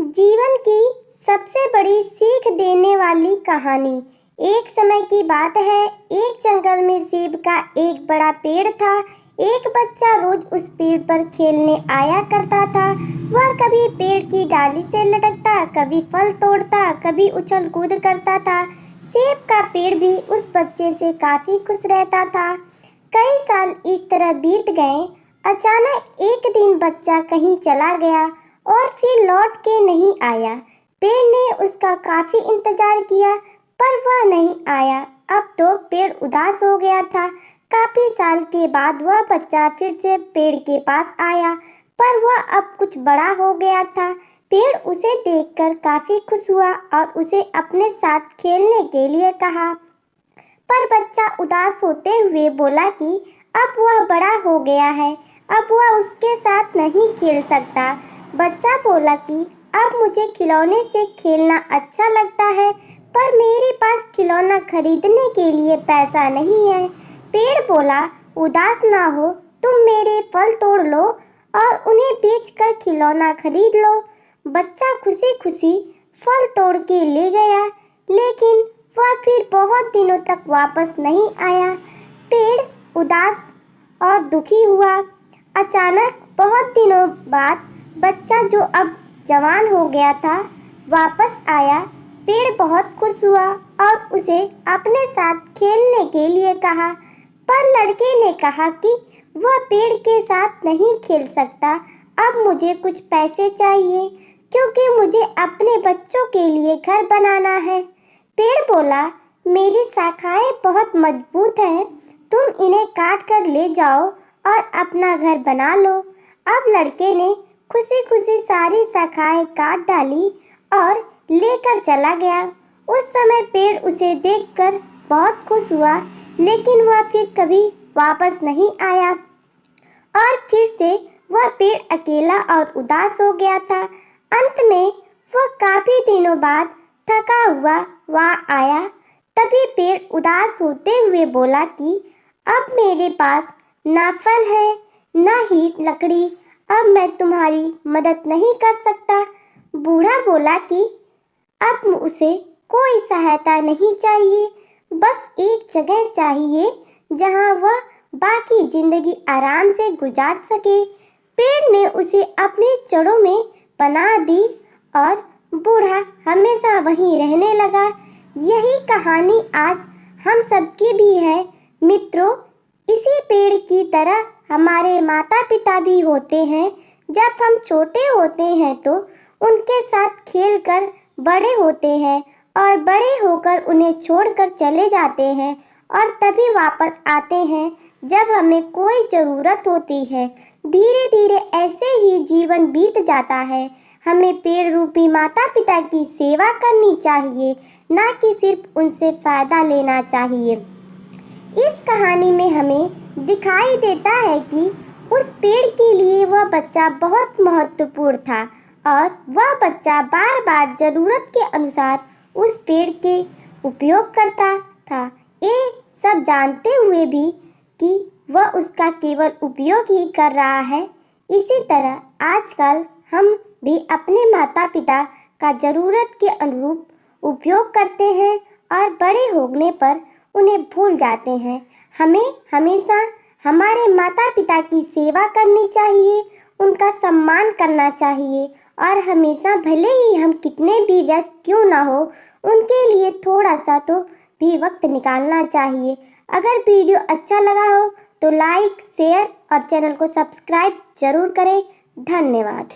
जीवन की सबसे बड़ी सीख देने वाली कहानी। एक समय की बात है, एक जंगल में सेब का एक बड़ा पेड़ था। एक बच्चा रोज उस पेड़ पर खेलने आया करता था। वह कभी पेड़ की डाली से लटकता, कभी फल तोड़ता, कभी उछल कूद करता था। सेब का पेड़ भी उस बच्चे से काफी खुश रहता था। कई साल इस तरह बीत गए। अचानक एक दिन बच्चा कहीं चला गया और फिर लौट के नहीं आया। पेड़ ने उसका काफी इंतजार किया पर वह नहीं आया। अब तो पेड़ उदास हो गया था। काफी साल के बाद वह बच्चा फिर से पेड़ के पास आया, पर वह अब कुछ बड़ा हो गया था। पेड़ उसे देखकर काफी खुश हुआ और उसे अपने साथ खेलने के लिए कहा, पर बच्चा उदास होते हुए बोला कि अब वह बड़ा हो गया है, अब वह उसके साथ नहीं खेल सकता। बच्चा बोला कि अब मुझे खिलौने से खेलना अच्छा लगता है, पर मेरे पास खिलौना खरीदने के लिए पैसा नहीं है। पेड़ बोला, उदास ना हो, तुम मेरे फल तोड़ लो और उन्हें बेचकर खिलौना खरीद लो। बच्चा खुशी खुशी फल तोड़ के ले गया, लेकिन वह फिर बहुत दिनों तक वापस नहीं आया। पेड़ उदास और दुखी हुआ। अचानक बहुत दिनों बाद बच्चा, जो अब जवान हो गया था, वापस आया। पेड़ बहुत खुश हुआ और उसे अपने साथ खेलने के लिए कहा, पर लड़के ने कहा कि वह पेड़ के साथ नहीं खेल सकता। अब मुझे कुछ पैसे चाहिए, क्योंकि मुझे अपने बच्चों के लिए घर बनाना है। पेड़ बोला, मेरी शाखाएं बहुत मजबूत हैं, तुम इन्हें काट कर ले जाओ और अपना घर बना लो। अब लड़के ने खुशी खुशी सारी शाखाएं काट डाली और लेकर चला गया। उस समय पेड़ उसे देखकर बहुत खुश हुआ, लेकिन वह फिर कभी वापस नहीं आया और फिर से वह पेड़ अकेला और उदास हो गया था। अंत में वह काफी दिनों बाद थका हुआ वहाँ आया। तभी पेड़ उदास होते हुए बोला कि अब मेरे पास ना फल है, ना ही लकड़ी, अब मैं तुम्हारी मदद नहीं कर सकता। बूढ़ा बोला कि अब उसे कोई सहायता नहीं चाहिए, बस एक जगह चाहिए जहाँ वह बाकी जिंदगी आराम से गुजार सके। पेड़ ने उसे अपनी जड़ों में पनाह दी और बूढ़ा हमेशा वहीं रहने लगा। यही कहानी आज हम सबकी भी है मित्रों। इसी पेड़ की तरह हमारे माता पिता भी होते हैं। जब हम छोटे होते हैं तो उनके साथ खेलकर बड़े होते हैं और बड़े होकर उन्हें छोड़कर चले जाते हैं, और तभी वापस आते हैं जब हमें कोई ज़रूरत होती है। धीरे धीरे ऐसे ही जीवन बीत जाता है। हमें पेड़ रूपी माता पिता की सेवा करनी चाहिए, ना कि सिर्फ उनसे फ़ायदा लेना चाहिए। इस कहानी में हमें दिखाई देता है कि उस पेड़ के लिए वह बच्चा बहुत महत्वपूर्ण था, और वह बच्चा बार बार ज़रूरत के अनुसार उस पेड़ के उपयोग करता था, ये सब जानते हुए भी कि वह उसका केवल उपयोग ही कर रहा है। इसी तरह आजकल हम भी अपने माता पिता का ज़रूरत के अनुरूप उपयोग करते हैं और बड़े होने पर उन्हें भूल जाते हैं। हमें हमेशा हमारे माता पिता की सेवा करनी चाहिए, उनका सम्मान करना चाहिए, और हमेशा भले ही हम कितने भी व्यस्त क्यों ना हो, उनके लिए थोड़ा सा तो भी वक्त निकालना चाहिए। अगर वीडियो अच्छा लगा हो तो लाइक, शेयर और चैनल को सब्सक्राइब जरूर करें। धन्यवाद।